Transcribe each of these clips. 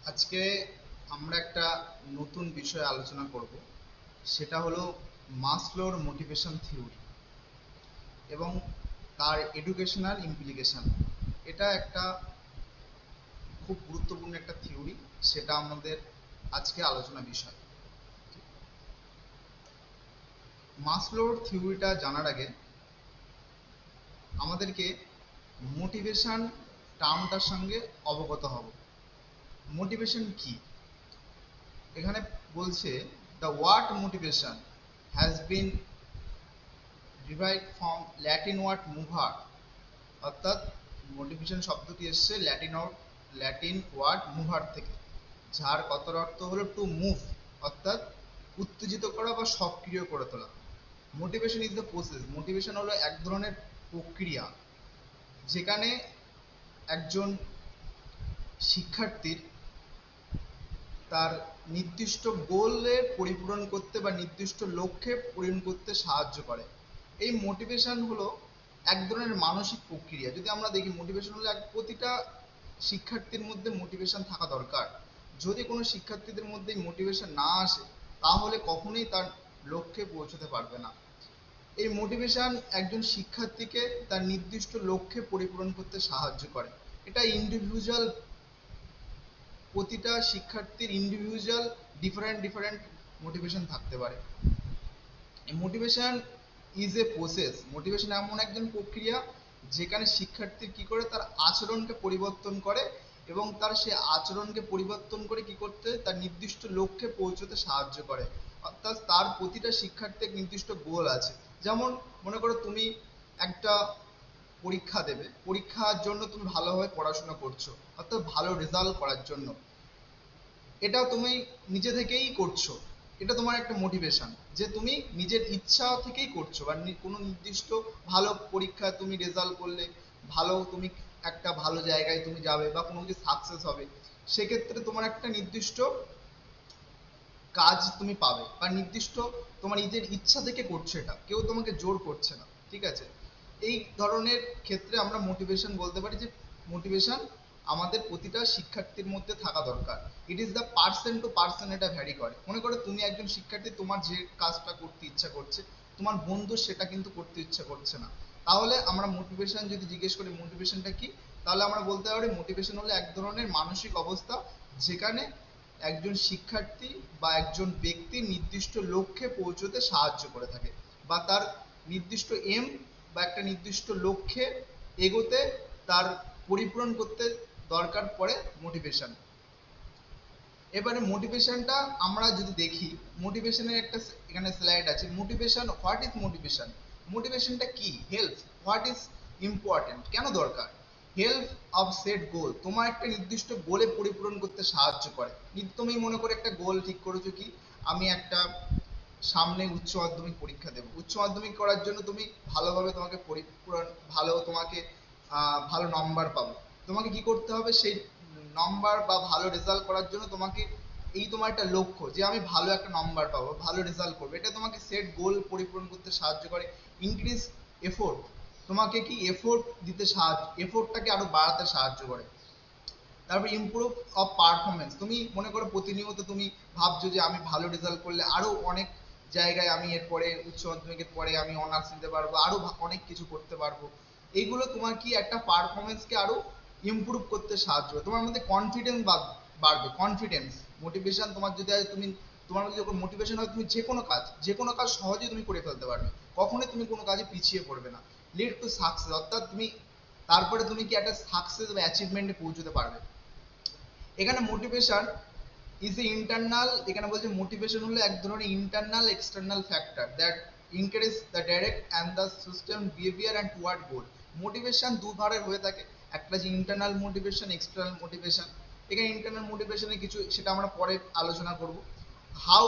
আজকে আমরা একটা নতুন বিষয়ে আলোচনা করব, সেটা হলো মাসলোর মোটিভেশন থিওরি এবং তার এডুকেশনাল ইমপ্লিকেশন। এটা একটা খুব গুরুত্বপূর্ণ একটা থিওরি, সেটা আমাদের আজকে আলোচনা বিষয়। মাসলোর থিওরিটা জানার আগে আমাদেরকে মোটিভেশন টার্মটার সঙ্গে অবগত হব। মোটিভেশন কি? এখানে বলছে the word motivation has been derived from Latin word mover, অর্থাৎ মোটিভেশন শব্দটি এসছে ল্যাটিন ওয়ার্ড মুভার থেকে, যার কথার অর্থ হলো টু মুভ, অর্থাৎ উত্তেজিত করা বা সক্রিয় করে তোলা। Motivation is the process, motivation হলো এক ধরনের প্রক্রিয়া যেখানে একজন শিক্ষার্থীর তার নির্দিষ্ট গোলের পরিপূরণ করতে বা নির্দিষ্ট লক্ষ্যে পূরণ করতে সাহায্য করে। এই মোটিভেশন হলো এক ধরনের মানসিক প্রক্রিয়া। যদি আমরা দেখি, মোটিভেশন হলো প্রতিটা শিক্ষার্থীর মধ্যে মোটিভেশন থাকা দরকার। যদি কোনো শিক্ষার্থীদের মধ্যে মোটিভেশন না আসে, তাহলে কখনোই তার লক্ষ্যে পৌঁছতে পারবে না। এই মোটিভেশন একজন শিক্ষার্থীকে তার নির্দিষ্ট লক্ষ্যে পরিপূরণ করতে সাহায্য করে। এটা ইন্ডিভিজুয়াল, প্রতিটা শিক্ষার্থীর ইন্ডিভিজুয়াল ডিফারেন্ট ডিফারেন্ট মোটিভেশন থাকতে পারে। এই motivation is a process, motivation এমন একজন প্রক্রিয়া যেখানে শিক্ষার্থী কি করে তার আচরণকে পরিবর্তন করে এবং তার সে আচরণকে পরিবর্তন করে কি করতে, তার নির্দিষ্ট লক্ষ্যে পৌঁছতে সাহায্য করে। অর্থাৎ তার প্রতিটা শিক্ষার্থীর নির্দিষ্ট গোল আছে। যেমন মনে করো তুমি একটা পরীক্ষা দেবে, পরীক্ষার জন্য তুমি ভালোভাবে পড়াশোনা করছো, অর্থাৎ ভালো রেজাল্ট করার জন্য। এটা তুমি নিজে থেকেই করছো, এটা তোমার একটা মোটিভেশন যে তুমি নিজের ইচ্ছা থেকেই করছো, বা কোনো নির্দিষ্ট ভালো পরীক্ষায় তুমি রেজাল্ট করলে ভালো, তুমি একটা ভালো জায়গায় তুমি যাবে বা কোনো কিছু সাকসেস হবে, সেক্ষেত্রে তোমার একটা নির্দিষ্ট কাজ তুমি পাবে বা নির্দিষ্ট তোমার নিজের ইচ্ছা থেকে করছো, এটা কেউ তোমাকে জোর করছে না। ঠিক আছে? এই ধরনের ক্ষেত্রে আমরা মোটিভেশন বলতে পারি যে মোটিভেশন আমাদের প্রতিটা শিক্ষার্থীর মধ্যে থাকা দরকার। ইট is the person to person, এটা ভ্যারি করে। মনে করো তুমি একজন শিক্ষার্থী, তোমার যে কাজটা করতে ইচ্ছা করছে, তোমার বন্ধু সেটা কিন্তু করতে ইচ্ছা করছে না। তাহলে আমরা মোটিভেশন যদি জিজ্ঞেস করি মোটিভেশনটা কি, তাহলে আমরা বলতে পারি মোটিভেশন হলো এক ধরনের মানসিক অবস্থা যেখানে একজন শিক্ষার্থী বা একজন ব্যক্তি নির্দিষ্ট লক্ষ্যে পৌঁছতে সাহায্য করে থাকে, বা তার নির্দিষ্ট এম বা একটা নির্দিষ্ট লক্ষ্যে এগোতে তার পরিপূরণ করতে দরকার পড়ে মোটিভেশন। এবারে মোটিভেশনটা আমরা যদি দেখি, মোটিভেশনের একটা এখানে স্লাইড আছে। Motivation, what is motivation? মোটিভেশনটা কি? হেল্প, হোয়াট ইজ ইম্পর্টেন্ট, কেন দরকার? হেল্প অফ সেট গোল, তোমার একটা নির্দিষ্ট গোলে পরিপূরণ করতে সাহায্য করে। তুমি মনে করে একটা গোল ঠিক করেছো কি, আমি একটা সামনে উচ্চ মাধ্যমিক পরীক্ষা দেবো। উচ্চ মাধ্যমিক করার জন্য তুমি ভালোভাবে তোমাকে পরিপূরণ, ভালো তোমাকে ভালো নম্বর পাবো, তোমাকে কি করতে হবে? সেই নম্বর বা ভালো রেজাল্ট করার জন্য তোমাকে, এই তোমার একটা লক্ষ্য যে আমি ভালো একটা নম্বর পাবো, ভালো রেজাল্ট করবো, এটা তোমাকে সেট গোল পরিপূরণ করতে সাহায্য করে। ইনক্রিজ এফোর্ট, তোমাকে কি এফোর্ট দিতে সাহায্য, এফোর্টটাকে আরো বাড়াতে সাহায্য করে। তারপর ইমপ্রুভ অফ পারফরমেন্স, তুমি মনে করো প্রতিনিয়ত তুমি ভাবছো যে আমি ভালো রেজাল্ট করলে আরো অনেক জায়গায় আমি এরপরে উচ্চ মাধ্যমিকের পরে আমি অনার্স নিতে পারবো, আরো অনেক কিছু করতে পারবো। এইগুলো তোমার কি একটা পারফরমেন্সকে আরো ইমপ্রুভ করতে সাহায্য করে, তোমার মধ্যে কনফিডেন্স বাড়বে। কনফিডেন্স, মোটিভেশন তোমার যদি আজ তুমি, তোমার মধ্যে যখন মোটিভেশন হয়, তুমি যে কোনো কাজ সহজেই তুমি করে ফেলতে পারবে, কখনোই তুমি কোনো কাজে পিছিয়ে পড়বে না। লিড টু সাকসেস, অর্থাৎ তুমি তারপরে তুমি কি একটা সাকসেস বা অ্যাচিভমেন্টে পৌঁছতে পারবে। এখানে মোটিভেশন ইজ এ ইন্টারনাল, এখানে বলছে মোটিভেশন হলো এক ধরনের internal external factor that encourage the direct and the system behaviour and toward goal. Motivation দু ধরনের হয়ে থাকে, একটা যে ইন্টারনাল মোটিভেশন, এক্সটার্নাল মোটিভেশন। এখানে ইন্টারনাল মোটিভেশনে কিছু, সেটা আমরা পরে আলোচনা করব। হাউ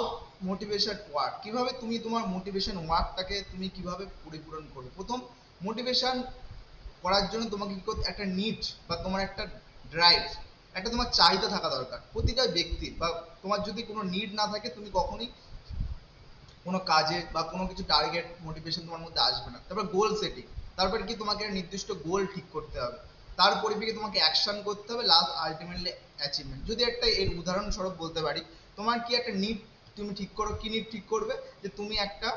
মোটিভেশন ওয়ার্ক, কিভাবে তুমি তোমার মোটিভেশন ওয়ার্কটাকে তুমি কিভাবে পরিপূরণ করবে। প্রথম, মোটিভেশন করার জন্য তোমাকে কি করতে, একটা নিড বা তোমার একটা ড্রাইভ, একটা তোমার চাহিদা থাকা দরকার প্রতিটা ব্যক্তির। বা তোমার যদি কোনো নিড না থাকে, তুমি কখনোই কোনো কাজে বা কোনো কিছু টার্গেট মোটিভেশন তোমার মধ্যে আসবে না। তারপর গোল সেটিং, তারপর কি তোমাকে একটা নির্দিষ্ট গোল ঠিক করতে হবে। তার পরিপ্রেক্ষিতে তোমাকে অ্যাকশন করতে হবে, লাস্ট আলটিমেটলি অ্যাচিভমেন্ট। যদি একটা এর উদাহরণস্বরূপ বলতে পারি, তোমার কি একটা নিড তুমি ঠিক করো, কি নিড ঠিক করবে, যে তুমি একটা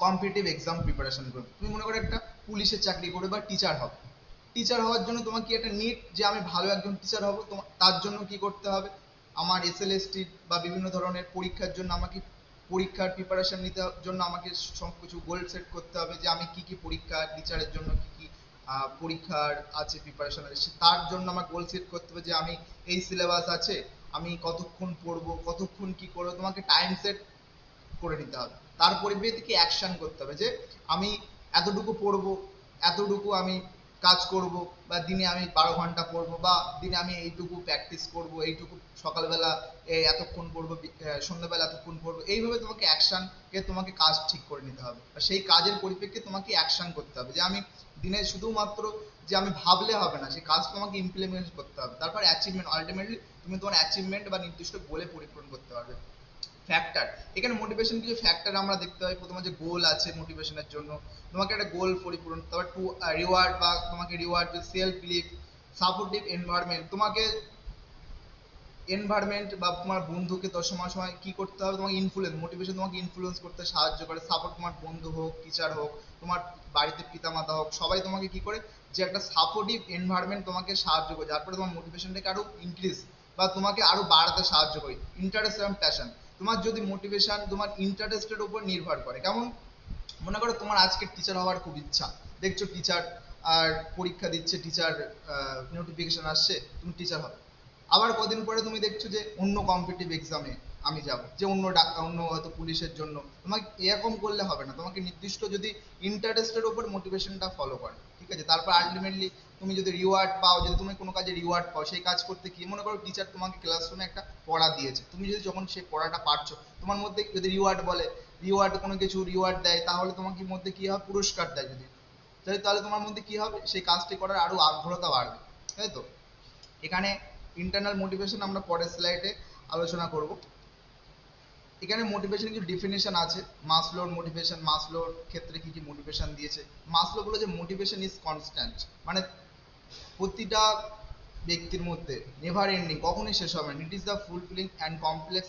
কম্পিটিটিভ এক্সাম প্রিপারেশন করবে, তুমি মনে করো একটা পুলিশের চাকরি করবে বা টিচার হবে। টিচার হওয়ার জন্য তোমার কি একটা নিড যে আমি ভালো একজন টিচার হব, তার জন্য কি করতে হবে, আমার এসএলএসটি বা বিভিন্ন ধরনের পরীক্ষার জন্য আমাকে পরীক্ষার প্রিপারেশন নিতে জন্য আমাকে সব কিছু গোল সেট করতে হবে, যে আমি কি কি পরীক্ষা টিচারের জন্য কি কি পরীক্ষার আছে প্রিপারেশন আছে, তার জন্য আমার গোল সেট করতে হবে, যে আমি এই সিলেবাস আছে, আমি কতক্ষণ পড়বো, কতক্ষণ কি করবো, তোমাকে টাইম সেট করে নিতে হবে। তার পরিপ্রেক্ষিতে কি অ্যাকশন করতে হবে, যে আমি এতটুকু পড়বো, এতটুকু আমি কাজ করব, বা দিনে আমি 12 ঘন্টা পড়বো, বা দিনে আমি এইটুকু প্র্যাকটিস করব, এইটুকু সকালবেলা এতক্ষণ পড়বো, সন্ধ্যাবেলা এতক্ষণ পড়বো। এইভাবে তোমাকে অ্যাকশনকে তোমাকে কাজ ঠিক করে নিতে হবে, আর সেই কাজের পরিপ্রেক্ষিতে তোমাকে অ্যাকশন করতে হবে, যে আমি দিনে শুধুমাত্র যে আমি ভাবলে হবে না, সেই কাজ তোমাকে ইমপ্লিমেন্ট করতে হবে। তারপর অ্যাচিভমেন্ট, আলটিমেটলি তুমি তোমার অ্যাচিভমেন্ট বা নির্দিষ্ট গোলে পরিপূরণ করতে পারবে। ফ্যাক্টর, এখানে মোটিভেশন কিছু ফ্যাক্টর আমরা দেখতে পাই। প্রথমে যে গোল আছে মোটিভেশনের জন্য, তোমাকে একটা গোল পরিপূরণ, তারপর টু রিওয়ার্ড, বা তোমাকে reward, self belief, supportive environment, তোমাকে এনভায়রনমেন্ট বা তোমার বন্ধুকে তো সময় সময় কি করতে হবে, তোমাকে ইনফ্লুয়েন্স, মোটিভেশন তোমাকে ইনফ্লুয়েন্স করতে সাহায্য করে। সাপোর্ট, তোমার বন্ধু হোক, টিচার হোক, তোমার বাড়িতে পিতামাতা হোক, সবাই তোমাকে কি করে, যে একটা সাপোর্টিভ এনভায়রনমেন্ট তোমাকে সাহায্য করে, যার ফলে তোমার মোটিভেশনটাকে আরো ইনক্রিজ বা তোমাকে আরো বাড়াতে সাহায্য করে। ইন্টারেস্ট এবং প্যাশন, তোমার যদি মোটিভেশন তোমার ইন্টারেস্টের উপর নির্ভর করে, কেমন, মনে করো তোমার আজকে টিচার হওয়ার খুব ইচ্ছা, দেখছো টিচার আর পরীক্ষা দিচ্ছে, টিচার নোটিফিকেশন আসছে, তুমি টিচার হবে। আবার কদিন পরে তুমি দেখছো যে অন্য কম্পিটিটিভ এক্সামে আমি যাব, যে অন্য হয়তো পুলিশের জন্য। তোমাকে এরকম করলে হবে না, তোমাকে নির্দিষ্ট যদি ইন্টারেস্টের উপর মোটিভেশনটা ফলো করে, ঠিক আছে। তারপর আলটিমেটলি তুমি যদি রিওয়ার্ড পাও, যদি তুমি কোনো কাজে রিওয়ার্ড পাও, সেই কাজ করতে কি, মনে করো টিচার তোমাকে ক্লাসরুমে একটা পড়া দিয়েছে, তুমি যদি যখন সেই পড়াটা পারছো, তোমার মধ্যে যদি রিওয়ার্ড বলে, রিওয়ার্ড কোনো কিছু রিওয়ার্ড দেয়, তাহলে তোমাকে মধ্যে কি হবে, পুরস্কার দেয় যদি, তাহলে তোমার মধ্যে কি হবে, সেই কাজটি করার আরো আগ্রহতা বাড়বে, তাই তো। এখানে ইন্টারনাল মোটিভেশন আমরা পরের স্লাইডে আলোচনা করব। এখানে মোটিভেশন কিছু ডেফিনেশন আছে, মাসলোর মোটিভেশন, মাসলোর ক্ষেত্রে কি কি মোটিভেশন দিয়েছে। মাসলো বলে যে মোটিভেশন ইজ কনস্ট্যান্ট, মানে প্রতিটা ব্যক্তির মধ্যে নেভার এন্ডিং, কখনোই শেষ হবে না। It is the fulfilling and complex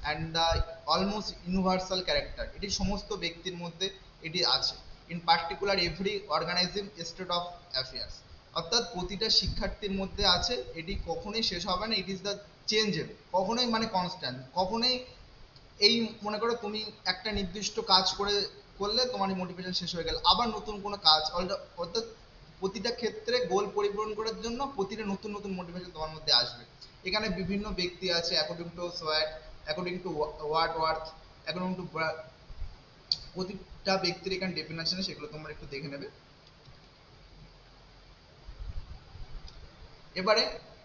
and the almost universal character, এটি সমস্ত ব্যক্তির মধ্যে এটি আছে। In particular every organising state of affairs, অর্থাৎ প্রতিটা শিক্ষার্থীর মধ্যে আছে, এটি কখনোই শেষ হবে না। ইট ইজ দ্য চেঞ্জের, কখনোই মানে কনস্ট্যান্ট, কখনোই এই মনে করো তুমি একটা নির্দিষ্ট কাজ করলে তোমার মোটিভেশন শেষ হয়ে গেল, আবার নতুন কোনো কাজ, অর্থাৎ প্রতিটা ক্ষেত্রে গোল পরিপূরণ করার জন্য প্রতিটা নতুন নতুন মোটিভেশন তোমার মধ্যে আসবে। এখানে বিভিন্ন ব্যক্তি আছে, অ্যাকর্ডিং টু সোয়াট, according to worth, according to, প্রতিটা ব্যক্তির এখানে ডেফিনেশন, সেগুলো তোমরা একটু দেখে নেবে। এবারে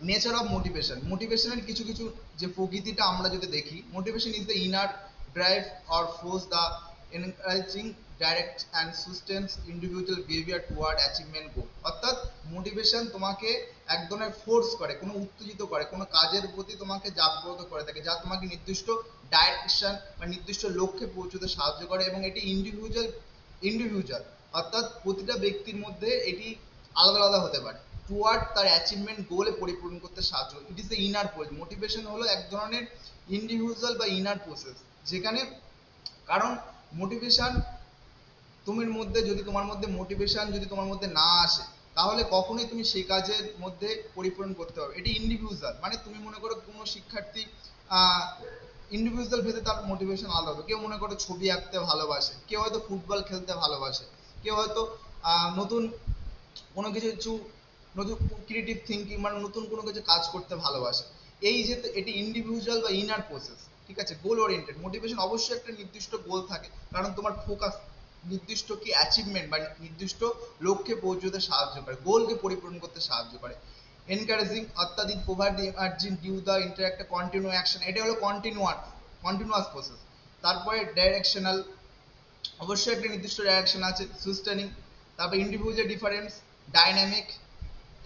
নেচার অফ মোটিভেশন, মোটিভেশনের কিছু কিছু যে প্রকৃতিটা আমরা যদি দেখি, motivation is the inner drive or force the encouraging direct and sustains individual behaviour toward achievement goal, অর্থাৎ মোটিভেশন তোমাকে এক ধরনের ফোর্স করে, কোনো উত্তেজিত করে, কোনো কাজের প্রতি তোমাকে জাগ্রত করে থাকে, যা তোমাকে নির্দিষ্ট ডাইরেকশন বা নির্দিষ্ট লক্ষ্যে পৌঁছতে সাহায্য করে। এবং এটি ইন্ডিভিজুয়াল, অর্থাৎ প্রতিটা ব্যক্তির মধ্যে এটি আলাদা আলাদা হতে পারে, টুয়ার্ড তার অ্যাচিভমেন্ট গোলে পরিপূরণ করতে সাহায্য করে। ইট is the inner process, motivation হলো এক ধরনের ইন্ডিভিজুয়াল বা ইনার প্রসেস, যেখানে, কারণ মোটিভেশন তোমার মধ্যে মোটিভেশন যদি তোমার মধ্যে না আসে, তাহলে কখনোই তুমি সেই কাজের মধ্যে পরিপূরণ করতে পারবে। এটি ইন্ডিভিজুয়াল, মানে তুমি মনে করো কোনো শিক্ষার্থী ইন্ডিভিজুয়াল ভেদে তার মোটিভেশন আলাদা হবে। কেউ মনে করো ছবি আঁকতে ভালোবাসে, কেউ হয়তো ফুটবল খেলতে ভালোবাসে, কেউ হয়তো নতুন কোনো কিছু নতুন ক্রিয়েটিভ থিঙ্কিং, মানে নতুন কোনো কিছু কাজ করতে ভালোবাসে। এই যে এটি ইন্ডিভিজুয়াল বা ইনার প্রসেস, ঠিক আছে। গোল ওরিয়েন্টেড মোটিভেশন, অবশ্যই একটা নির্দিষ্ট গোল থাকে, কারণ তোমার ফোকাস নির্দিষ্ট কি অ্যাচিভমেন্ট বা নির্দিষ্ট লক্ষ্যে পৌঁছতে সাহায্য করে, গোলকে পরিপূরণ করতে সাহায্য করে। এনকারেজিং, অর্থাৎ it provide the energy due the interact continue action, এটা হলো কন্টিনিউয়াস প্রসেস। তারপরে ডাইরেকশনাল, অবশ্যই একটা নির্দিষ্ট ডাইরেকশন আছে। সুস্টেনিং, তারপর ইন্ডিভিজুয়াল ডিফারেন্স, ডাইনামিক,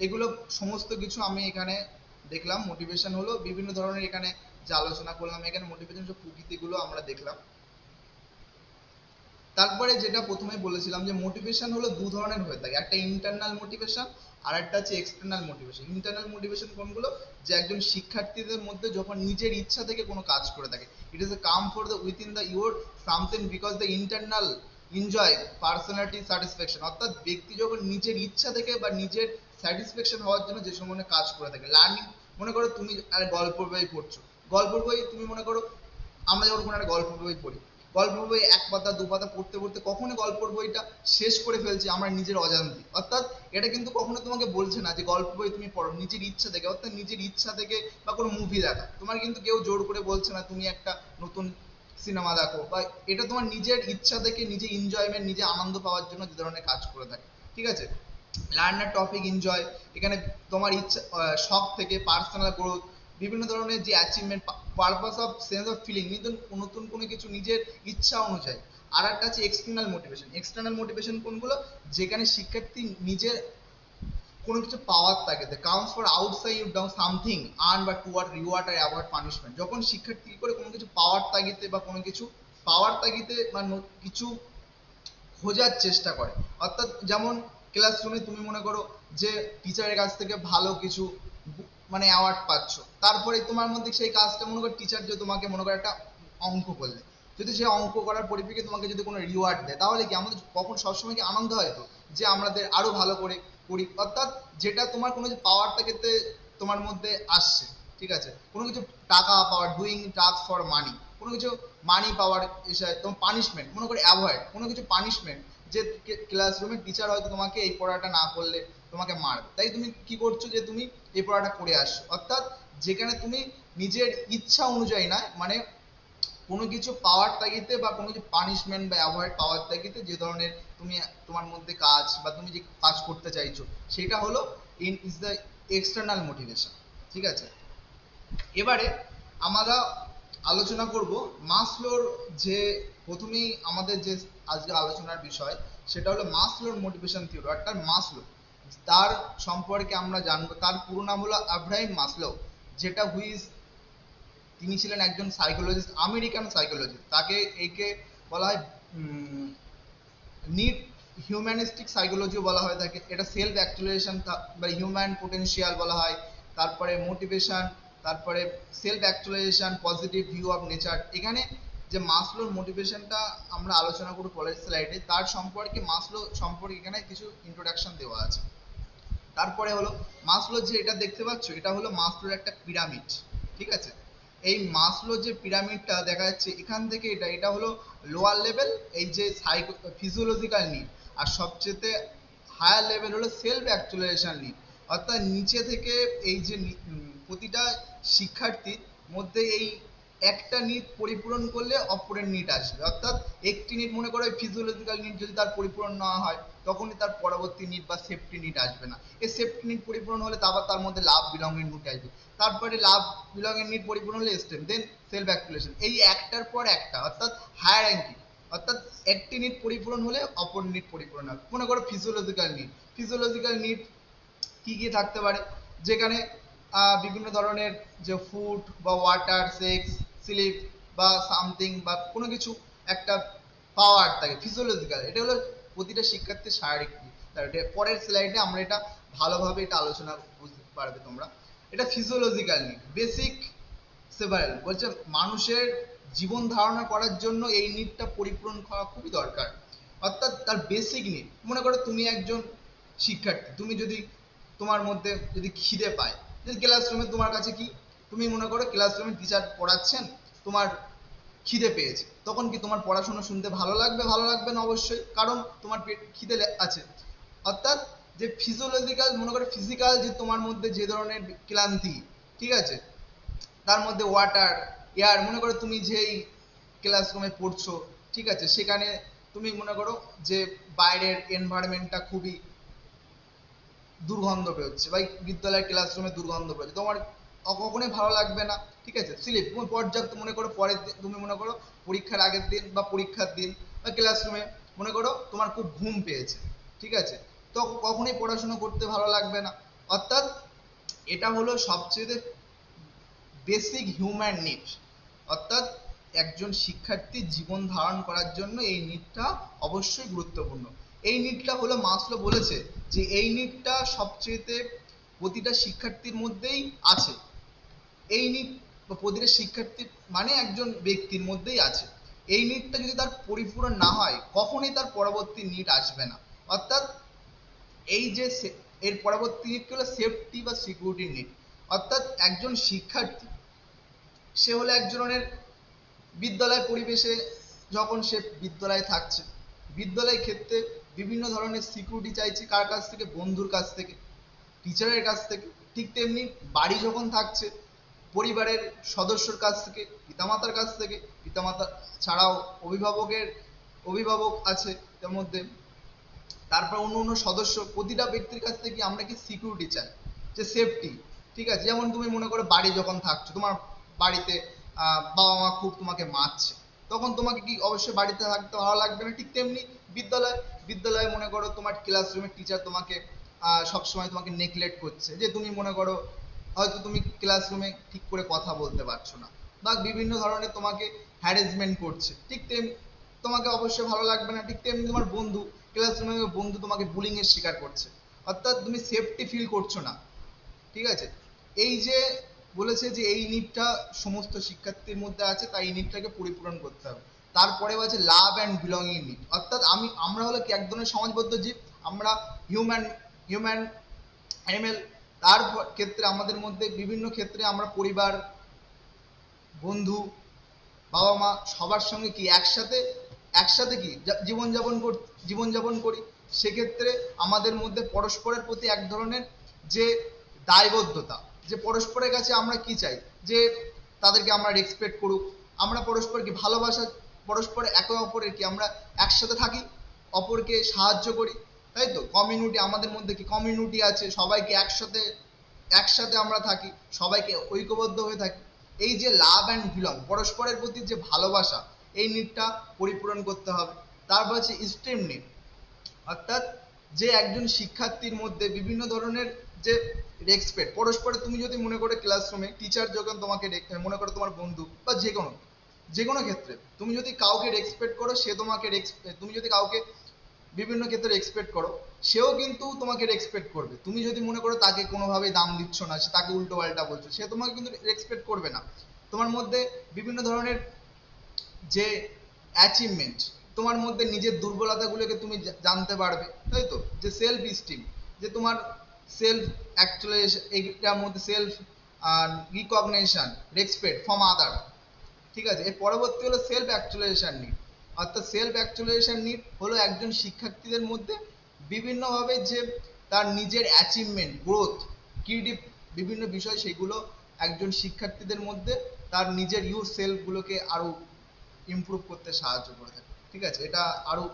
এগুলো সমস্ত কিছু আমি এখানে দেখলাম। মোটিভেশন হলো বিভিন্ন ধরনের, এখানে যে আলোচনা করলাম, এখানে মোটিভেশন সব প্রকৃতিগুলো আমরা দেখলাম। তারপরে যেটা প্রথমে বলেছিলাম যে মোটিভেশন হলো দু ধরনের হয়ে থাকে, একটা ইন্টারনাল মোটিভেশন আর একটা হচ্ছে এক্সটার্নাল মোটিভেশন। ইন্টারনাল মোটিভেশন কোনগুলো, যে একজন শিক্ষার্থীদের মধ্যে যখন নিজের ইচ্ছা থেকে কোনো কাজ করে থাকে, it is a come for the within the your something because the internal enjoy personality satisfaction, অর্থাৎ ব্যক্তি যখন নিজের ইচ্ছা থেকে বা নিজের স্যাটিসফ্যাকশন হওয়ার জন্য যে সময় কাজ করে থাকে। লার্নিং, মনে করো তুমি আর গল্পের বই পড়ছো, গল্পের বই তুমি মনে করো, আমরা যখন কোনো একটা গল্পের বই পড়ি, গল্পের বই এক পাতা দু পাতা পড়তে পড়তে কখনো গল্পের বইটা শেষ করে ফেলছি আমরা নিজের অজান্তে। অর্থাৎ এটা কিন্তু কখনো তোমাকে বলছে না যে গল্প বই তুমি পড়ো নিজের ইচ্ছা থেকে, অর্থাৎ নিজের ইচ্ছা থেকে, বা কোনো মুভি দেখা, তোমার কিন্তু কেউ জোর করে বলছে না তুমি একটা নতুন সিনেমা দেখো, বা এটা তোমার নিজের ইচ্ছা থেকে, নিজে এনজয়মেন্ট, নিজে আনন্দ পাওয়ার জন্য যে ধরনের কাজ করে থাকে। ঠিক আছে, লার্নার টপিক এনজয়, এখানে তোমার ইচ্ছা শখ থেকে পার্সোনাল গ্রোথ, বিভিন্ন ধরনের যে achievement, purpose of sense of feeling, নতুন নতুন কোনো কিছু নিজের ইচ্ছা অনুযায়ী। আর একটা আছে এক্সটার্নাল মোটিভেশন। এক্সটার্নাল মোটিভেশন কোনগুলো, যেখানে শিক্ষার্থী নিজের কোনো কিছু পাওয়ার তাগিদে, counts for outside down something earn বা টুয়ার্ড রিওয়ার্ড আর অ্যাভয়েড পানিশমেন্ট, যখন শিক্ষার্থী কি করে কোনো কিছু পাওয়ার তাগিদে বা কোনো কিছু পাওয়ার তাগিদে বা কিছু খোঁজার চেষ্টা করে। অর্থাৎ যেমন ক্লাসরুমে তুমি মনে করো যে টিচারের কাছ থেকে ভালো কিছু মানে অ্যাওয়ার্ড পাচ্ছ, তারপরে তোমার মধ্যে সেই কাজটা মনে করো টিচার যে তোমাকে মনে করো একটা অঙ্ক করলে, যদি সেই অঙ্ক করার পরিপ্রেক্ষিতে তোমাকে যদি কোনো রিওয়ার্ড দেয়, তাহলে কি আমাদের কখন সবসময় কি আনন্দ হয় তো যে আমাদের আরো ভালো করে করি। অর্থাৎ যেটা তোমার কোনো যে পাওয়ার থেকে তোমার মধ্যে আসছে, ঠিক আছে, কোনো কিছু টাকা পাওয়ার, ডুইং টাস্ক ফর মানি, কোনো কিছু মানি পাওয়ার এসে তোমার পানিশমেন্ট, মনে করে অ্যাভয়েড কোনো কিছু পানিশমেন্ট, যে ক্লাসরুমের টিচার হয়তো তোমাকে এই পড়াটা না করলে তোমাকে মারবে, তাই তুমি কি করছো যে তুমি এই পড়াটা করে আসছো। অর্থাৎ যেখানে তুমি নিজের ইচ্ছা অনুযায়ী না, মানে কোনো কিছু পাওয়ার তাগিদে বা কোনো কিছু পানিশমেন্ট বা অ্যাভয়েড পাওয়ার তাগিদে যে ধরনের তুমি তোমার মধ্যে কাজ বা তুমি যে কাজ করতে চাইছো, সেটা হলো ইজ দ্য এক্সটার্নাল মোটিভেশন। ঠিক আছে, এবারে আমরা আলোচনা করব মাসলোর, যে প্রথমেই আমাদের যে আজকে আলোচনার বিষয় সেটা হলো মাসলোর মোটিভেশন থিওরি, অর্থাৎ মাসলো, তার সম্পর্কে আমরা জানবো। তার পুরো নাম হলো আব্রাহিম মাসলো, যেটা হুইজ, তিনি ছিলেন একজন সাইকোলজিস্ট, আমেরিকান সাইকোলজিস্ট। তাকে একে বলা হয় নিড হিউম্যানিস্টিক সাইকোলজিও বলা হয় থাকে। এটা সেলফ অ্যাকচুয়ালাইজেশন বা হিউম্যান পোটেনশিয়াল বলা হয়, তারপরে মোটিভেশন, তারপরে self actualisation, positive view of nature. এখানে যে মাসলোর মোটিভেশনটা আমরা আলোচনা করব পরের স্লাইডে, তার সম্পর্কে মাসলো সম্পর্কে এখানে কিছু ইন্ট্রোডাকশন দেওয়া আছে। তারপরে হলো মাসলো, যে এটা দেখতে পাচ্ছ এটা হলো মাসলোর একটা পিরামিড। ঠিক আছে, এই মাসলো যে পিরামিডটা দেখা যাচ্ছে এখান থেকে, এটা এটা হলো লোয়ার লেভেল, এই যে ফিজিওলজিক্যাল নিড, আর সবচেয়ে হায়ার লেভেল হলো সেলফ অ্যাকচুয়ালাইজেশন নিড। অর্থাৎ নিচে থেকে এই যে প্রতিটা শিক্ষার্থীর মধ্যে এই একটা নিড পরিপূরণ করলে অপরের নিড আসবে। অর্থাৎ একটি নিড, মনে করো ফিজিওলজিক্যাল নিড যদি তার পরিপূরণ না হয়, তখনই তার পরবর্তী নিড বা সেফটি নিড আসবে না। এই সেফটি নিড পরিপূরণ হলে তারপর তার মধ্যে লাভ বিলংয়ের নিড আসবে, তারপরে লাভ বিলংয়ের নিড পরিপূরণ হলে স্টেম, দেন সেলফ অ্যাকচুয়ালাইজেশন, এই একটার পর একটা, অর্থাৎ হায়ার র্যাঙ্কিং। অর্থাৎ একটি নিড পরিপূরণ হলে অপর নিড পরিপূরণ হবে। মনে করো ফিজিওলজিক্যাল নিড, ফিজিওলজিক্যাল নিড কি কি থাকতে পারে, যেখানে বিভিন্ন ধরনের যে ফুড বা ওয়াটার, সেক্স, স্লিপ বা সামথিং বা কোনো কিছু একটা পাওয়ার থাকে ফিজিওলজিক্যাল। এটা হলো প্রতিটা শিক্ষার্থীর শারীরিক need। পরের স্লাইডে আমরা এটা ভালোভাবে এটা আলোচনা বুঝতে পারবে তোমরা। এটা ফিজিওলজিক্যাল নিড, বেসিক সেভারেল বলছে মানুষের জীবন ধারণা করার জন্য এই নিডটা পরিপূরণ করা খুবই দরকার। অর্থাৎ তার বেসিক নিড। মনে করো তুমি একজন শিক্ষার্থী, তুমি যদি তোমার মধ্যে যদি খিদে পায়, যদি ক্লাসরুমে তোমার কাছে কি, তুমি মনে করো ক্লাসরুমে টিচার পড়াচ্ছেন, তোমার খিদে পেয়েছে, তখন কি তোমার পড়াশোনা শুনতে ভালো লাগবে? ভালো লাগবে না অবশ্যই, কারণ তোমার পেট খিদে আছে। অর্থাৎ যে ফিজিওলজিক্যাল, মনে করো ফিজিক্যাল যে তোমার মধ্যে যে ধরনের ক্লান্তি, ঠিক আছে, তার মধ্যে ওয়াটার, এয়ার, মনে করো তুমি যেই ক্লাসরুমে পড়ছো, ঠিক আছে, সেখানে তুমি মনে করো যে বাইরের এনভায়রনমেন্টটা খুবই দুর্গন্ধ বেরোচ্ছে, বা বিদ্যালয়ের ক্লাসরুমে দুর্গন্ধ বেরোচ্ছে, তোমার কখনোই ভালো লাগবে না। ঠিক আছে, স্লিপ, তুমি পর্যাপ্ত, মনে করো পরের দিন, তুমি মনে করো পরীক্ষার আগের দিন বা পরীক্ষার দিন বা ক্লাসরুমে মনে করো তোমার খুব ঘুম পেয়েছে, ঠিক আছে, তো কখনোই পড়াশোনা করতে ভালো লাগবে না। অর্থাৎ এটা হলো সবচেয়ে বেসিক হিউম্যান নিড। অর্থাৎ একজন শিক্ষার্থীর জীবন ধারণ করার জন্য এই নিডটা অবশ্যই গুরুত্বপূর্ণ। এই নিডটা হলো মাসলো বলেছে যে এই নিডটা সবচেয়েতে প্রতিটা শিক্ষার্থীর মধ্যেই আছে। এই নিড প্রতিটা শিক্ষার্থী মানে একজন ব্যক্তির মধ্যেই আছে। এই নিডটা যদি তার পরিপূরণ না হয় কখনোই তার পরবর্তী নিড আসবে না। অর্থাৎ এই যে এর পরবর্তী নিড হলো সেফটি বা সিকিউরিটি নিড। অর্থাৎ একজন শিক্ষার্থী সে হলো একজনের বিদ্যালয় পরিবেশে যখন সে বিদ্যালয়ে থাকছে, বিদ্যালয় ক্ষেত্রে বিভিন্ন ধরনের সিকিউরিটি চাইছে কার কাছ থেকে? বন্ধুর কাছ থেকে, টিচারের কাছ থেকে। ঠিক তেমনি বাড়ি যখন থাকছে পরিবারের সদস্যর কাছ থেকে, পিতামাতার কাছ থেকে, পিতামাতা ছাড়াও অভিভাবক আছে তার মধ্যে, তারপর অন্য অন্য সদস্য, প্রতিটা ব্যক্তির কাছ থেকে আমরা কি সিকিউরিটি চাই, যে সেফটি। ঠিক আছে, যেমন তুমি মনে করো বাড়ি যখন থাকছো, তোমার বাড়িতে বাবা মা খুব তোমাকে মারছে, তখন তোমাকে কি অবশ্যই বাড়িতে থাকতে ভালো লাগবে না? ঠিক তেমনি বিদ্যালয়ে মনে করো তোমার ক্লাসরুমের টিচার তোমাকে সবসময় তোমাকে নেগলেক্ট করছে, যে তুমি মনে করো হয়তো তুমি ক্লাসরুমে ঠিক করে কথা বলতে পারছো না, বা বিভিন্ন ধরনের তোমাকে হ্যারাসমেন্ট করছে, ঠিক তেমনি তোমাকে অবশ্যই ভালো লাগবে না। ঠিক তেমনি তোমার ক্লাসরুমে বন্ধু তোমাকে বুলিং এর শিকার করছে, অর্থাৎ তুমি সেফটি ফিল করছো না। ঠিক আছে, এই যে বলেছে যে এই নিডটা সমস্ত শিক্ষার্থীর মধ্যে আছে, তাই এই নিডটাকে পরিপূরণ করতে হবে। তারপরে আছে লাভ অ্যান্ড বিলঙ্গিং নিড। অর্থাৎ আমরা হলো কি এক ধরনের সমাজবদ্ধ জীব, আমরা হিউম্যান অ্যানিমেল। তার ক্ষেত্রে আমাদের মধ্যে বিভিন্ন ক্ষেত্রে আমরা পরিবার, বন্ধু, বাবা মা সবার সঙ্গে কি একসাথে কি জীবনযাপন করি। সেক্ষেত্রে আমাদের মধ্যে পরস্পরের প্রতি এক ধরনের যে দায়বদ্ধতা, যে পরস্পরের কাছে আমরা কি চাই, যে তাদেরকে আমরা রেসপেক্ট করুক, আমরা পরস্পরকে ভালোবাসা, পরস্পর একে অপরের কি আমরা একসাথে থাকি, অপরকে সাহায্য করি, তাই তো? কমিউনিটি, আমাদের মধ্যে কি কমিউনিটি আছে, সবাইকে একসাথে আমরা থাকি, সবাইকে ঐক্যবদ্ধ হয়ে থাকি। এই যে লাভ অ্যান্ড বিলং, পরস্পরের প্রতি যে ভালোবাসা, এই নিডটা পরিপূরণ করতে হবে। তারপর আছে স্ট্রিম নিড। অর্থাৎ যে একজন শিক্ষার্থীর মধ্যে বিভিন্ন ধরনের যে রেসপেক্ট, পরস্পরে তুমি যদি মনে করো ক্লাসরুমে টিচার যখন তোমাকে মনে করো তোমার বন্ধু বা যে কোনো ক্ষেত্রে তুমি যদি কাউকে রেসপেক্ট করো, সে তোমাকে তুমি যদি কাউকে বিভিন্ন ক্ষেত্রে রেসপেক্ট করো, সেও কিন্তু তোমাকে রেসপেক্ট করবে। তুমি যদি মনে করো তাকে কোনোভাবেই দাম দিচ্ছ না, সে তাকে উল্টো পাল্টা বলছো, সে তোমাকে কিন্তু রেসপেক্ট করবে না। তোমার মধ্যে বিভিন্ন ধরনের যে অ্যাচিভমেন্ট, তোমার মধ্যে নিজের দুর্বলতাগুলোকে তুমি জানতে পারবে, তাই তো? যে সেলফ স্টিম, যে তোমার সেলফ অ্যাকচুয়ালাইজেশন, এইটার মধ্যে self recognition, respect from other. ঠিক আছে, এর পরবর্তী হলো সেলফ অ্যাকচুয়ালাইজেশন নিড। অর্থাৎ সেলফ অ্যাকচুয়ালাইজেশন নিড হলো একজন শিক্ষার্থীদের মধ্যে বিভিন্নভাবে যে তার নিজের অ্যাচিভমেন্ট, গ্রোথ, ক্রিয়েটিভ বিভিন্ন বিষয়, সেগুলো একজন শিক্ষার্থীদের মধ্যে তার নিজের সেলফগুলোকে আরো ইমপ্রুভ করতে সাহায্য করে থাকে। ঠিক আছে, এটা আরো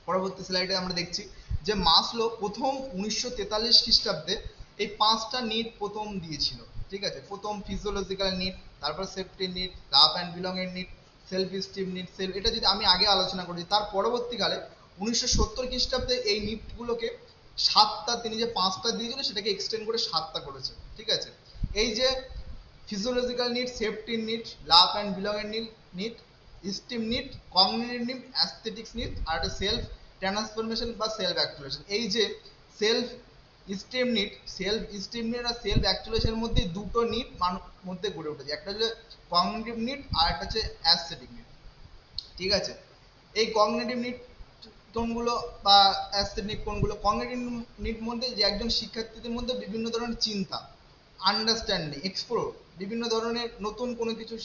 পরবর্তী স্লাইডে আমরা দেখছি যে মাসলো প্রথম 1943 খ্রিস্টাব্দে এই 5টা নিড প্রথম দিয়েছিল। ঠিক আছে, প্রথম ফিজিওলজিক্যাল নিড, তারপর safety need, love and belong এর নিড, সেলফ স্টিম নিড, এটা যদি আমি আগে আলোচনা করি, তার পরবর্তীকালে 1970 খ্রিস্টাব্দে এই নিডগুলোকে 7টা, তিনি যে 5টা দিয়েছিল সেটাকে এক্সটেন্ড করে 7টা করেছে। ঠিক আছে, এই যে physiological need, safety need, love and belong এর need, esteem need, cognitive need, aesthetics need, আর একটা সেলফ ট্রান্সফরমেশন বা সেলফ অ্যাকচুয়ালাইজেশন। এই যে সেলফ স্টিম নিড আর সেলফ অ্যাকচুয়ালাইজেশনের মধ্যে দুটো নিড মধ্যে গড়ে উঠেছে, একটা হচ্ছে কগনিটিভ নিড আর একটা হচ্ছে অ্যাস্থেটিক নিড। ঠিক আছে, এই কগনিটিভ নিড কোনগুলো বা অ্যাস্থেটিক কোনগুলো? কগনিটিভ নিড মধ্যে যে একজন শিক্ষার্থীদের মধ্যে বিভিন্ন ধরনের চিন্তা, আন্ডারস্ট্যান্ডিং, এক্সপ্লোর, বিভিন্ন ধরনের নতুন কোনো কিছু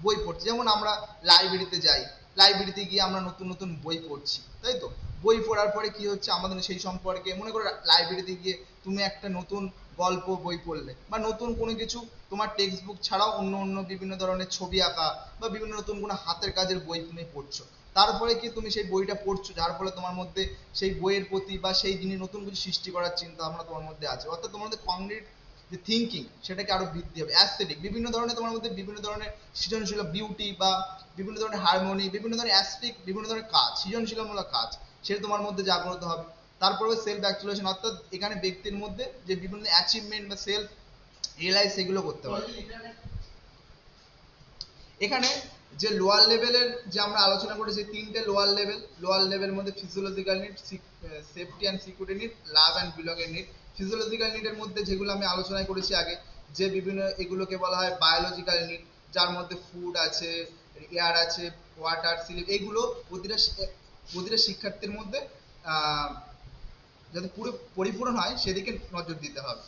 বই পড়ছি, যেমন আমরা লাইব্রেরিতে যাই, লাইব্রেরিতে গিয়ে আমরা নতুন নতুন বই পড়ছি, তাই তো? বই পড়ার পরে কি হচ্ছে, আমাদের সেই সম্পর্কে মনে করো লাইব্রেরিতে গিয়ে তুমি একটা নতুন গল্প বই পড়লে, বা নতুন কোনো কিছু তোমার টেক্সট বুক ছাড়াও অন্য বিভিন্ন ধরনের ছবি আঁকা বা বিভিন্ন নতুন কোনো হাতের কাজের বই তুমি পড়ছো, তারপরে কি তুমি সেই বইটা পড়ছো, যার ফলে তোমার মধ্যে সেই বইয়ের প্রতি বা সেই জিনিস নতুন কিছু সৃষ্টি করার চিন্তা ভাবনা তোমার মধ্যে আছে। অর্থাৎ তোমার মধ্যে কগনিটিভ যে থিঙ্কিং, সেটাকে আরো বৃদ্ধি হবে। অ্যাস্থেটিক, বিভিন্ন ধরনের তোমার মধ্যে বিভিন্ন ধরনের সৃজনশীল বিউটি বা বিভিন্ন ধরনের হারমোনি, বিভিন্ন ধরনের অ্যাস্থেটিক, বিভিন্ন ধরনের কাজ, সৃজনশীলমূলক কাজ, সেটা তোমার মধ্যে জাগ্রত হবে। তারপরে সেলফ অ্যাকচুয়ালাইজেশন, অর্থাৎ এখানে ব্যক্তির মধ্যে যে বিভিন্ন অ্যাচিভমেন্ট বা সেলফ রিয়েলাইজ, সেগুলো করতে পারবে। এখানে যে লোয়ার লেভেলের যে আমরা আলোচনা করেছি তিনটে লোয়ার লেভেল মধ্যে physiological need, safety and security need, love and belonging need. Physiological নিডের মধ্যে যেগুলো আমি আলোচনা করেছি আগে, যে বিভিন্ন এগুলোকে বলা হয় বায়োলজিক্যাল নিড, যার মধ্যে ফুড আছে, এয়ার আছে, ওয়াটার, স্লিপ, এইগুলো প্রতিটা শিক্ষার্থীর মধ্যে যাতে পুরো পরিপূরণ হয় সেদিকে নজর দিতে হবে।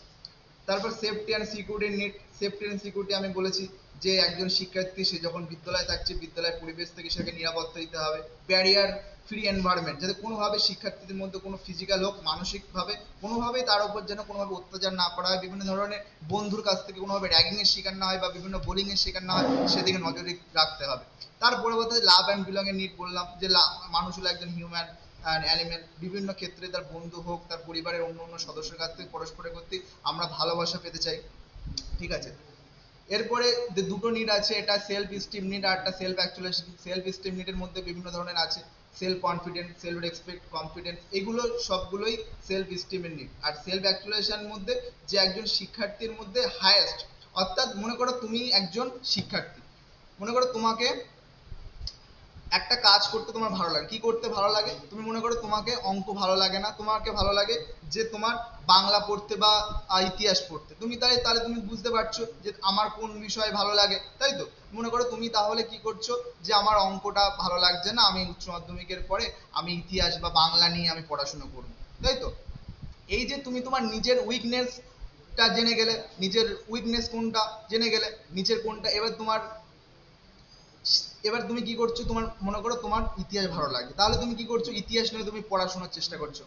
তারপর safety and security need. Safety and security আমি বলেছি যে একজন শিক্ষার্থী সে যখন বিদ্যালয়ে থাকছে, বিদ্যালয়ের পরিবেশ থেকে সেকে নিরাপত্তা দিতে হবে। ব্যারিয়ার ফ্রি এনভায়রনমেন্ট, যাতে কোনোভাবে শিক্ষার্থীদের মধ্যে কোনো ফিজিক্যাল হোক মানসিকভাবে কোনোভাবেই তার উপর যেন কোনোভাবে অত্যাচার না করা হয়, বিভিন্ন ধরনের বন্ধুর কাছ থেকে কোনোভাবে র্যাগিং এর শিকার না হয় বা বিভিন্ন বোলিং এর শিকার না হয়, সেদিকে নজর রাখতে হবে। তার পরবর্তীতে লাভ অ্যান্ড বিলং এর নিড বললাম, যে মানুষ হলো একজন হিউম্যান অ্যানিমেল, বিভিন্ন ক্ষেত্রে তার বন্ধু হোক, তার পরিবারের অন্য অন্য সদস্যের কাছ থেকে পরস্পরের প্রতি আমরা ভালোবাসা পেতে চাই, ঠিক আছে। এরপরে যে দুটো নিড আছে, এটা সেলফ স্টিম নিড আর একটা সেলফ অ্যাকচুয়ালাইজেশন। সেলফ স্টিম নিডের মধ্যে বিভিন্ন ধরনের আছে, self confidence, self respect, confidence, এগুলো সবগুলোই সেলফ স্টিমের নিড। আর সেলফ অ্যাকচুয়ালাইজেশনের মধ্যে যে একজন শিক্ষার্থীর মধ্যে হায়েস্ট, অর্থাৎ মনে করো তুমি একজন শিক্ষার্থী, মনে করো তোমাকে একটা কাজ করতে তোমার ভালো লাগে, কি করতে ভালো লাগে, তুমি মনে করো তোমাকে অঙ্ক ভালো লাগে না, তোমাকে ভালো লাগে যে তোমার বাংলা পড়তে বা ইতিহাস পড়তে, তুমি তাহলে তুমি বুঝতে পারছো যে আমার কোন বিষয় ভালো লাগে, তাই তো। মনে করো তুমি তাহলে কি করছো, যে আমার অঙ্কটা ভালো লাগছে না, আমি উচ্চ মাধ্যমিকের পরে আমি ইতিহাস বা বাংলা নিয়ে আমি পড়াশোনা করবো, তাই তো। এই যে তুমি তোমার নিজের উইকনেসটা জেনে গেলে, নিজের উইকনেস কোনটা জেনে গেলে, নিজের কোনটা, এবার তুমি কি করছো, তোমার মনে করো তোমার ইতিহাস ভালো লাগে, তাহলে তুমি কি করছো, ইতিহাস নিয়ে তুমি পড়াশোনার চেষ্টা করছো।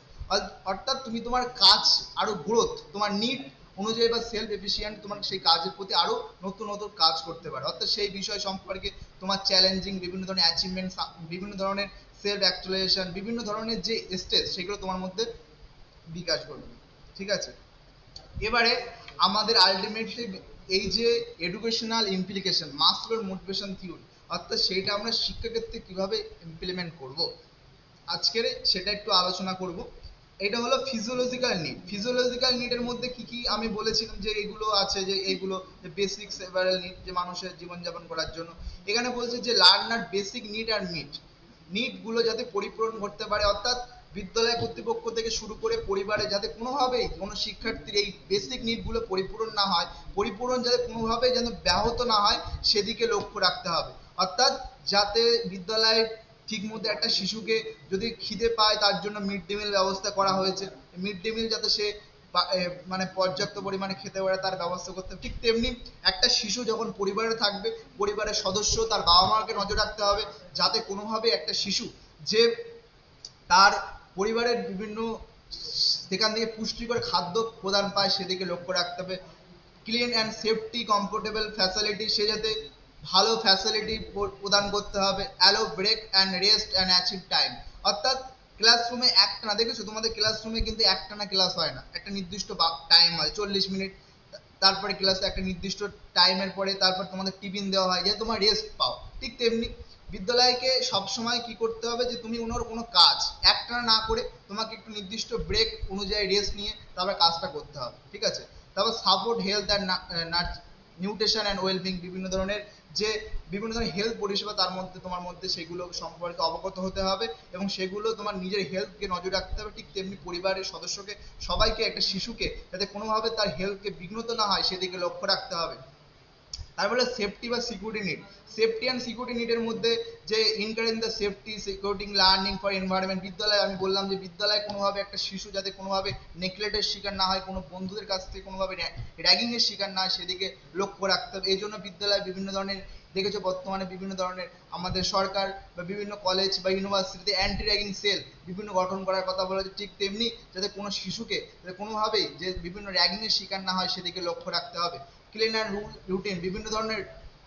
অর্থাৎ তুমি তোমার কাজ আরো গ্রোথ, তোমার নিড অনুযায়ী বা সেলফ এফিসিয়েন্ট তোমার সেই কাজের প্রতি আরো নতুন নতুন কাজ করতে পারে, অর্থাৎ সেই বিষয় সম্পর্কে তোমার চ্যালেঞ্জিং বিভিন্ন ধরনের অ্যাচিভমেন্ট, বিভিন্ন ধরনের সেলফ অ্যাকচুয়ালাইজেশন, বিভিন্ন ধরনের যে স্টেজ সেগুলো তোমার মধ্যে বিকাশ করবে, ঠিক আছে। এবারে আমাদের আলটিমেটলি এই যে এডুকেশনাল ইমপ্লিকেশন, মাসলোর মোটিভেশন থিওরি, অর্থাৎ সেইটা আমরা শিক্ষাক্ষেত্রে কিভাবে ইমপ্লিমেন্ট করব, আজকের সেটা একটু আলোচনা করব। এটা হলো ফিজিওলজিক্যাল নিড। ফিজিওলজিক্যাল নিডের মধ্যে কি কি আমি বলেছিলাম যে এইগুলো আছে, যে এইগুলো যে বেসিক সেভারাল নিড, যে মানুষের জীবনযাপন করার জন্য। এখানে বলছে যে লার্নার বেসিক নিড আর নিড গুলো যাতে পরিপূরণ করতে পারে, অর্থাৎ বিদ্যালয় কর্তৃপক্ষ থেকে শুরু করে পরিবারে যাতে কোনোভাবেই কোনো শিক্ষার্থীর এই বেসিক নিড গুলো পরিপূরণ না হয়, পরিপূরণ যাতে কোনোভাবেই যেন ব্যাহত না হয়, সেদিকে লক্ষ্য রাখতে হবে। অর্থাৎ যাতে বিদ্যালয়ে ঠিক মতো একটা শিশুকে যদি খিদে পায়, তার জন্য মিড ডে মিল ব্যবস্থা করা হয়েছে, মিড ডে মিল যাতে সে মানে পর্যাপ্ত পরিমাণে খেতে পারে তার ব্যবস্থা করতে হবে। ঠিক তেমনি একটা শিশু যখন পরিবারে থাকবে, পরিবারের সদস্য তার বাবা মাকে নজর রাখতে হবে যাতে কোনোভাবে একটা শিশু যে তার পরিবারের বিভিন্ন সেখান থেকে পুষ্টিকর খাদ্য প্রদান পায় সেদিকে লক্ষ্য রাখতে হবে। Clean and safety comfortable facility, সে যাতে ভালো ফ্যাসিলিটি প্রদান করতে হবে। Allow break and rest and achieve time, অর্থাৎ ক্লাসরুমে একটানা, দেখেছো তোমাদের ক্লাসরুমে কিন্তু একটানা ক্লাস হয় না, একটা নির্দিষ্ট টাইম হয় 40 মিনিট, তারপরে ক্লাসে একটা নির্দিষ্ট টাইমের পরে তারপর তোমাদের টিফিন দেওয়া হয়, যাতে তোমার রেস্ট পাও। ঠিক তেমনি বিদ্যালয়কে সবসময় কি করতে হবে, যে তুমি কোনো কাজ একটানা না করে তোমাকে একটু নির্দিষ্ট ব্রেক অনুযায়ী রেস্ট নিয়ে তারপর কাজটা করতে হবে, ঠিক আছে। তারপর support health and nutrition and wellbeing, বিভিন্ন ধরনের হেলথ পরিষেবা, তার মধ্যে তোমার মধ্যে সেগুলো সম্পর্কে অবগত হতে হবে এবং সেগুলো তোমার নিজের হেলথকে নজর রাখতে হবে। ঠিক তেমনি পরিবারের সদস্যকে, সবাইকে, একটা শিশুকে যাতে কোনোভাবে তার হেলথকে বিঘ্নত না হয় সেদিকে লক্ষ্য রাখতে হবে। তারপরে সেফটি বা security need. Safety and security নিডের মধ্যে যে encourage the safety security learning for environment, বিদ্যালয়ে আমি বললাম যে বিদ্যালয়ে কোনোভাবে একটা শিশু যাতে কোনোভাবে নেগলেক্টের শিকার না হয়, কোনো বন্ধুদের কাছ থেকে কোনোভাবে র্যাগিং এর শিকার না হয়, সেদিকে লক্ষ্য রাখতে হবে। এই জন্য বিদ্যালয়ে বিভিন্ন ধরনের, দেখেছো বর্তমানে বিভিন্ন ধরনের আমাদের সরকার বা বিভিন্ন কলেজ বা ইউনিভার্সিটিতে অ্যান্টি র্যাগিং সেল বিভিন্ন গঠন করার কথা বলা হয়েছে। ঠিক তেমনি যাতে কোনো শিশুকে যাতে কোনোভাবেই যে বিভিন্ন র্যাগিং এর শিকার না হয় সেদিকে লক্ষ্য রাখতে হবে। ক্লিন অ্যান্ড রুটিন, বিভিন্ন ধরনের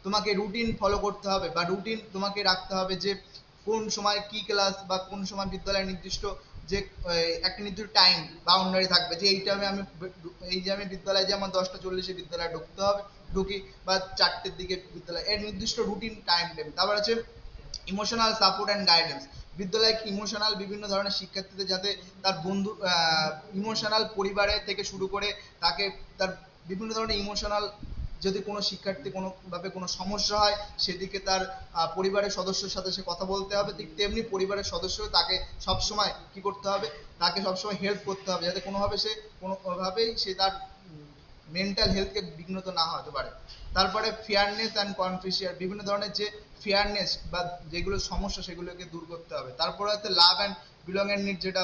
তোমাকে রুটিন ফলো করতে হবে বা রুটিন তোমাকে রাখতে হবে, যে কোন সময় কি ক্লাস বা কোন সময় বিদ্যালয়ের নির্দিষ্ট যে একটা নির্দিষ্ট টাইম বাউন্ডারি থাকবে, যে এই টাইমে আমি বিদ্যালয়ে, যে আমার 10টা 40-এ বিদ্যালয়ে ঢুকতে হবে, ঢুকি, বা 4টের দিকে বিদ্যালয়, এর নির্দিষ্ট রুটিন টাইম টেবিল। তারপর আছে ইমোশনাল সাপোর্ট অ্যান্ড গাইডেন্স, বিদ্যালয়ে ইমোশনাল বিভিন্ন ধরনের শিক্ষার্থীদের যাতে তার বন্ধু ইমোশনাল পরিবারের থেকে শুরু করে তাকে তার বিভিন্ন ধরনের ইমোশনাল যদি কোনো শিক্ষার্থী কোনোভাবে কোনো সমস্যা হয় সেদিকে তার পরিবারের সদস্যের সাথে সে কথা বলতে হবে, ঠিক তেমনি পরিবারের সদস্য তাকে সবসময় কি করতে হবে, তাকে সবসময় হেল্প করতে হবে যাতে কোনোভাবেই সে তার মেন্টাল হেলথকে বিঘ্নত না হতে পারে। তারপরে ফেয়ারনেস অ্যান্ড কনফিশিয়াস, বিভিন্ন ধরনের যে ফেয়ারনেস বা যেগুলো সমস্যা সেগুলোকে দূর করতে হবে। তারপরে হচ্ছে লাভ অ্যান্ড বিলং এর নিড, যেটা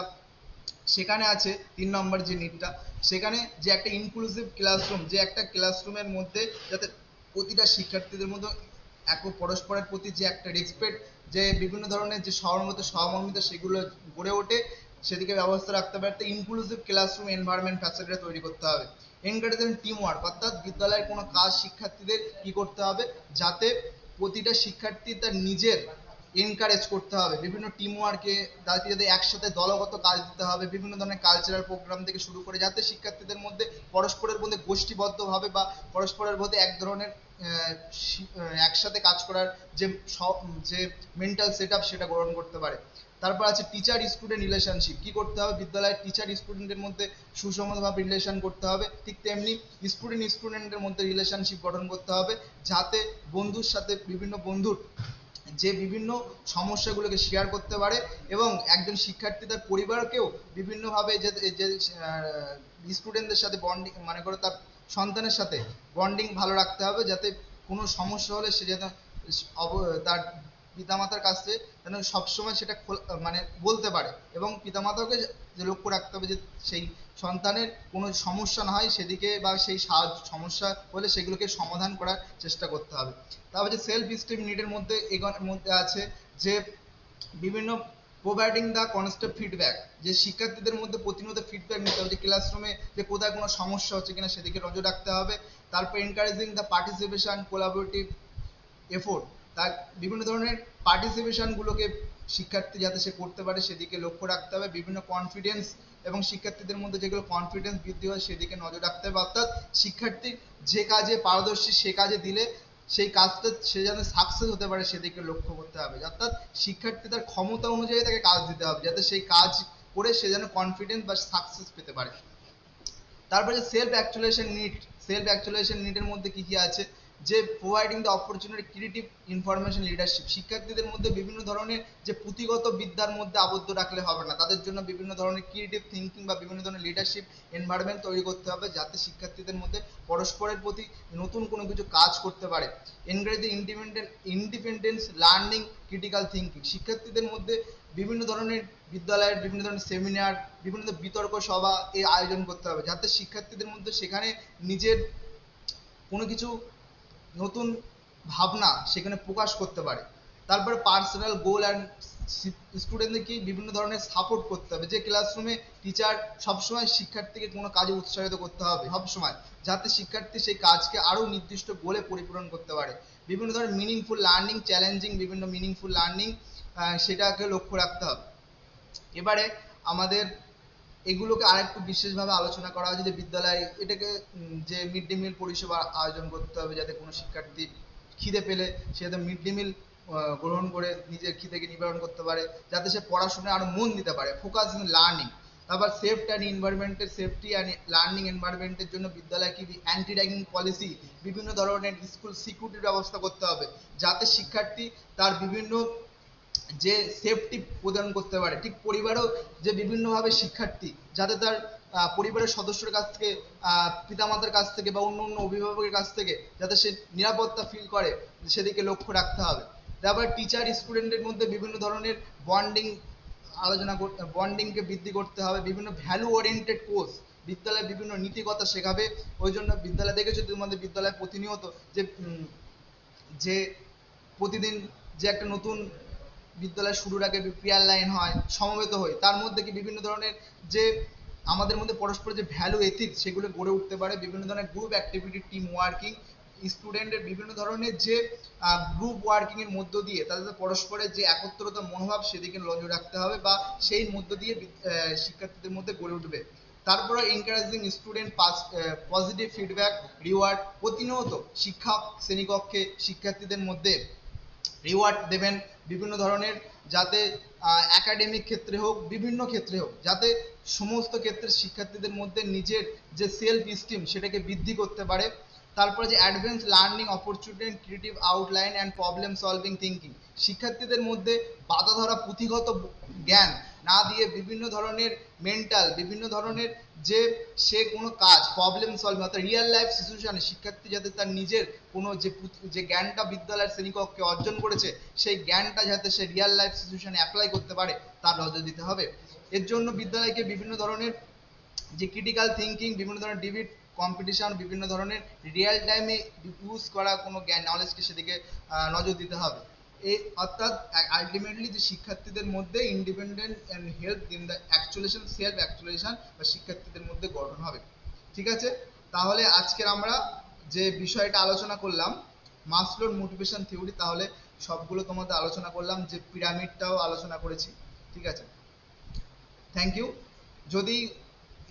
সেখানে আছে 3 নম্বর যে নিডটা, সেখানে যে একটা ইনক্লুসিভ ক্লাসরুম, যে একটা ক্লাসরুমের মধ্যে যাতে প্রতিটা শিক্ষার্থীদের মধ্যে পরস্পরের প্রতি যে একটা রেসপেক্ট, যে বিভিন্ন ধরনের যে সহমর্মিতা সেগুলো গড়ে ওঠে, সেদিকে ব্যবস্থা রাখতে হবে। একটা ইনক্লুসিভ ক্লাসরুম এনভায়রনমেন্ট ফ্যাসিলিটি তৈরি করতে হবে। এনকারেজমেন্ট টিম ওয়ার্ক, অর্থাৎ বিদ্যালয়ের কোনো কাজ শিক্ষার্থীদের কি করতে হবে, যাতে প্রতিটা শিক্ষার্থী তার নিজের এনকারেজ করতে হবে, বিভিন্ন টিম ওয়ার্কে তাদেরকে যাতে একসাথে দলগত কাজ দিতে হবে, বিভিন্ন ধরনের কালচারাল প্রোগ্রাম থেকে শুরু করে যাতে শিক্ষার্থীদের মধ্যে পরস্পরের মধ্যে গোষ্ঠীবদ্ধভাবে বা পরস্পরের মধ্যে এক ধরনের একসাথে কাজ করার যে যে মেন্টাল সেট আপ সেটা গ্রহণ করতে পারে। তারপর আছে টিচার স্টুডেন্ট রিলেশনশিপ, কি করতে হবে, বিদ্যালয়ের টিচার স্টুডেন্টের মধ্যে সুসংহতভাবে রিলেশন করতে হবে, ঠিক তেমনি স্টুডেন্টের মধ্যে রিলেশনশিপ গঠন করতে হবে যাতে বন্ধুর সাথে বিভিন্ন বন্ধুর যে বিভিন্ন সমস্যাগুলোকে শেয়ার করতে পারে, এবং একজন শিক্ষার্থী তার পরিবারকেও বিভিন্নভাবে যে স্টুডেন্টদের সাথে বন্ডিং, মানে করে তার সন্তানের সাথে বন্ডিং ভালো রাখতে হবে, যাতে কোনো সমস্যা হলে সে যেন তার পিতামাতার কাছে যেন সবসময় সেটা মানে বলতে পারে, এবং পিতামাতাকে যে লক্ষ্য রাখতে হবে যে সেই সন্তানের কোনো সমস্যা না হয় সেদিকে, বা সেই সমস্যা হলে সেগুলোকে সমাধান করার চেষ্টা করতে হবে। তারপর যে সেলফ স্টিম নিডের মধ্যে এর মধ্যে আছে যে বিভিন্ন প্রোভাইডিং দ্য কনস্ট্যান্ট ফিডব্যাক, যে শিক্ষার্থীদের মধ্যে প্রতিনিয়ত ফিডব্যাক নিতে হবে যে ক্লাসরুমে যে কোথায় কোনো সমস্যা হচ্ছে কিনা সেদিকে নজর রাখতে হবে। তারপর encouraging the participation collaborative effort, তার বিভিন্ন ধরনের পার্টিসিপেশনগুলোকে শিক্ষার্থী যাতে সে করতে পারে সেদিকে লক্ষ্য রাখতে হবে। বিভিন্ন কনফিডেন্স এবং শিক্ষার্থীদের মধ্যে যেগুলো কনফিডেন্স বৃদ্ধি হয় সেদিকে নজর রাখতে হবে, অর্থাৎ শিক্ষার্থী যে কাজে পারদর্শী সে কাজে দিলে সেই কাজটা সে যেন সাকসেস হতে পারে সেদিকে লক্ষ্য করতে হবে, অর্থাৎ শিক্ষার্থী তার ক্ষমতা অনুযায়ী তাকে কাজ দিতে হবে যাতে সেই কাজ করে সে যেন কনফিডেন্স বা সাকসেস পেতে পারে। তারপরে সেলফ অ্যাকচুয়ালাইজেশন নিডের মধ্যে কি কি আছে, যে providing the opportunity creative information leadership, শিক্ষার্থীদের মধ্যে বিভিন্ন ধরনের যে পুঁথিগত বিদ্যার মধ্যে আবদ্ধ রাখলে হবে না, তাদের জন্য বিভিন্ন ধরনের ক্রিয়েটিভ থিঙ্কিং বা বিভিন্ন ধরনের লিডারশিপ এনভায়রনমেন্ট তৈরি করতে হবে যাতে শিক্ষার্থীদের মধ্যে পরস্পরের প্রতি নতুন কোনো কিছু কাজ করতে পারে। Encourage the independence learning critical thinking, শিক্ষার্থীদের মধ্যে বিভিন্ন ধরনের বিদ্যালয়ের বিভিন্ন ধরনের সেমিনার, বিভিন্ন বিতর্ক সভা আয়োজন করতে হবে যাতে শিক্ষার্থীদের মধ্যে সেখানে নিজের কোনো কিছু নতুন ভাবনা সেখানে প্রকাশ করতে পারে। তারপরে পার্সোনাল গোল অ্যান্ড স্টুডেন্টদেরকে বিভিন্ন ধরনের সাপোর্ট করতে হবে, যে ক্লাসরুমে টিচার সবসময় শিক্ষার্থীকে কোনো কাজে উৎসাহিত করতে হবে সবসময়, যাতে শিক্ষার্থী সেই কাজকে আরও নির্দিষ্ট গোলে পরিপূরণ করতে পারে। বিভিন্ন ধরনের মিনিংফুল লার্নিং, চ্যালেঞ্জিং বিভিন্ন মিনিংফুল লার্নিং সেটাকে লক্ষ্য রাখতে হবে। এবারে আমাদের এগুলোকে আরেকটু বিশেষভাবে আলোচনা করা হয় যে বিদ্যালয়ে এটাকে যে মিড ডে মিল পরিষেবা আয়োজন করতে হবে যাতে কোনো শিক্ষার্থী খিদে পেলে সে যাতে মিড ডে মিল গ্রহণ করে নিজের খিদেকে নিবারণ করতে পারে, যাতে সে পড়াশোনায় আরো মন দিতে পারে, ফোকাস ইন লার্নিং। তারপর সেফটি অ্যান্ড লার্নিং এনভায়রনমেন্টের জন্য বিদ্যালয়ে কি অ্যান্টি র্যাগিং পলিসি, বিভিন্ন ধরনের স্কুল সিকিউরিটির ব্যবস্থা করতে হবে যাতে শিক্ষার্থী তার বিভিন্ন যে সেফটি প্রদান করতে পারে, ঠিক পরিবারেও যে বিভিন্নভাবে শিক্ষার্থী যাতে তার পরিবারের সদস্যের কাছ থেকে পিতামাতার কাছ থেকে বা অন্য অন্য অভিভাবকের কাছ থেকে যাতে সে নিরাপত্তা ফিল করে সেদিকে লক্ষ্য রাখতে হবে। তারপর টিচার স্টুডেন্টের মধ্যে বিভিন্ন ধরনের বন্ডিং বন্ডিংকে বৃদ্ধি করতে হবে, বিভিন্ন ভ্যালু ওরিয়েন্টেড কোর্স বিদ্যালয়ে বিভিন্ন নীতিকথা শেখাবে। ওই জন্য বিদ্যালয় দেখেছো তোমাদের বিদ্যালয়ে প্রতিনিয়ত যে প্রতিদিন যে একটা নতুন বিদ্যালয় শুরুর আগে প্রেয়ার লাইন হয়, সমবেত হয়, তার মধ্যে কি বিভিন্ন ধরনের যে আমাদের মধ্যে পরস্পর যে ভ্যালু এথিক্স সেগুলো গড়ে উঠতে পারে, বিভিন্ন ধরনের গ্রুপ অ্যাক্টিভিটি, টিম ওয়ার্কিং, স্টুডেন্টের বিভিন্ন ধরনের যে গ্রুপ ওয়ার্কিং এর মধ্য দিয়ে তাদের পরস্পরের যে একত্রতা মনোভাব সেদিকে নজর রাখতে হবে বা সেই মধ্য দিয়ে শিক্ষার্থীদের মধ্যে গড়ে উঠবে। তারপরে encouraging student positive feedback reward, প্রতিনিয়ত শিক্ষক শ্রেণীকক্ষে শিক্ষার্থীদের মধ্যে রিওয়ার্ড দেবেন বিভিন্ন ধরনের, যাতে একাডেমিক ক্ষেত্রে হোক বিভিন্ন ক্ষেত্রে হোক যাতে সমস্ত ক্ষেত্রে শিক্ষার্থীদের মধ্যে নিজের যে সেলফ স্টিম সেটাকে বৃদ্ধি করতে পারে। তারপরে যে advance learning opportunity and creative outline and problem solving thinking, শিক্ষার্থীদের মধ্যে বাধা ধরা পুঁথিগত জ্ঞান না দিয়ে বিভিন্ন ধরনের মেন্টাল, বিভিন্ন ধরনের যে সে কোনো কাজ প্রবলেম সলভিং অর্থাৎ রিয়েল লাইফ সিচুয়েশনে শিক্ষার্থী যাতে তার নিজের কোনো যে জ্ঞানটা বিদ্যালয়ের শ্রেণীকক্ষে অর্জন করেছে সেই জ্ঞানটা যাতে সে রিয়েল লাইফ সিচুয়েশনে অ্যাপ্লাই করতে পারে তার নজর দিতে হবে। এর জন্য বিদ্যালয়কে বিভিন্ন ধরনের যে ক্রিটিক্যাল থিঙ্কিং, বিভিন্ন ধরনের ডিবেট কম্পিটিশন, বিভিন্ন ধরনের রিয়েল টাইমে ইউজ করা কোনো জ্ঞান নলেজকে সেদিকে নজর দিতে হবে। এই অর্থাৎ আলটিমেটলি যে শিক্ষার্থীদের মধ্যে independent and help in the actualization, self actualization বা শিক্ষার্থীদের মধ্যে গঠন হবে। ঠিক আছে, তাহলে আজকের আমরা যে বিষয়টা আলোচনা করলাম মাসলোর মোটিভেশন থিওরি, তাহলে সবগুলো তোমাদের আলোচনা করলাম, যে পিরামিডটাও আলোচনা করেছি। ঠিক আছে, থ্যাংক ইউ। যদি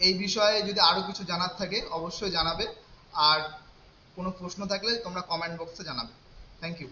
এই বিষয়ে যদি আরো কিছু জানার থাকে অবশ্যই জানাবে, আর কোনো প্রশ্ন থাকলে তোমরা কমেন্ট বক্সে জানাবে। Thank you.